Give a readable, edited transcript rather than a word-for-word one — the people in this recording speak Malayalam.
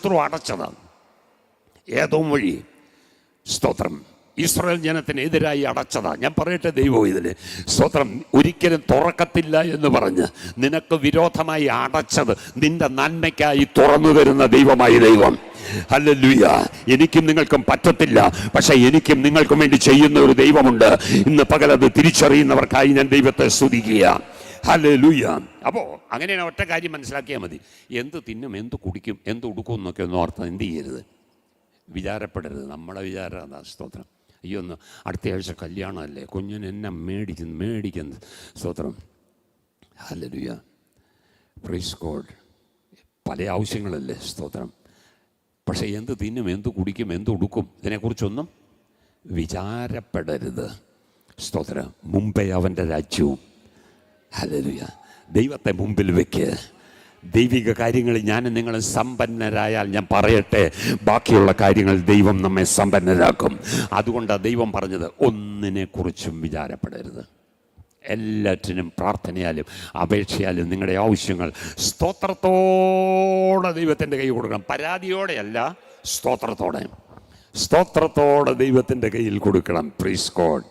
ശത്രു അടച്ചതാണ്. ഏദോം വഴി സ്തോത്രം ഇസ്രായേൽ ജനത്തിനെതിരായി അടച്ചതാ. ഞാൻ പറയട്ടെ, ദൈവം ഇതിന് സ്തോത്രം ഒരിക്കലും തുറക്കത്തില്ല എന്ന് പറഞ്ഞ് നിനക്ക് വിരോധമായി അടച്ചത് നിന്റെ നന്മയ്ക്കായി തുറന്നു തരുന്ന ദൈവമായി ദൈവം. ഹല്ലേലൂയ. എനിക്കും നിങ്ങൾക്കും പറ്റത്തില്ല, പക്ഷെ എനിക്കും നിങ്ങൾക്കും വേണ്ടി ചെയ്യുന്ന ഒരു ദൈവമുണ്ട്. ഇന്ന് പകലത് തിരിച്ചറിയുന്നവർക്കായി ഞാൻ ദൈവത്തെ സ്തുതിക്കുക. ഹല്ലേലൂയ. അപ്പോൾ അങ്ങനെയാണ് ഒറ്റ കാര്യം മനസ്സിലാക്കിയാൽ മതി. എന്ത് തിന്നും, എന്ത് കുടിക്കും, എന്ത് ഉടുക്കും എന്നൊക്കെ ഒന്ന് ഓർത്ത് എന്ത് ചെയ്യരുത്, വിചാരപ്പെടരുത്. നമ്മളെ വിചാരം അതാ. സ്തോത്രം. അയ്യോ, ഒന്ന് അടുത്ത ആഴ്ച കല്യാണമല്ലേ, കുഞ്ഞിന് എന്നെ മേടിക്കുന്നു. സ്തോത്രം. ഹല്ലേലൂയ. Praise God. പല ആവശ്യങ്ങളല്ലേ. സ്തോത്രം. പക്ഷേ എന്ത് തിന്നും, എന്ത് കുടിക്കും, എന്ത് ഉടുക്കും, ഇതിനെക്കുറിച്ചൊന്നും വിചാരപ്പെടരുത്. സ്തോത്രം. മുമ്പേ അവൻ്റെ രാജ്യവും. ഹല്ലേലൂയ. ദൈവത്തെ മുമ്പിൽ വെക്ക്. ദൈവിക കാര്യങ്ങളിൽ ഞാനും നിങ്ങളും സമ്പന്നരായാൽ, ഞാൻ പറയട്ടെ, ബാക്കിയുള്ള കാര്യങ്ങൾ ദൈവം നമ്മെ സമ്പന്നരാക്കും. അതുകൊണ്ടാണ് ദൈവം പറഞ്ഞത്, ഒന്നിനെക്കുറിച്ചും വിചാരപ്പെടരുത്. എല്ലാറ്റിനും പ്രാർത്ഥനയാലും അപേക്ഷയാലും നിങ്ങളുടെ ആവശ്യങ്ങൾ സ്തോത്രത്തോടെ ദൈവത്തിൻ്റെ കൈ കൊടുക്കണം. പരാതിയോടെയല്ല, സ്തോത്രത്തോടെ ദൈവത്തിൻ്റെ കയ്യിൽ കൊടുക്കണം. Praise God.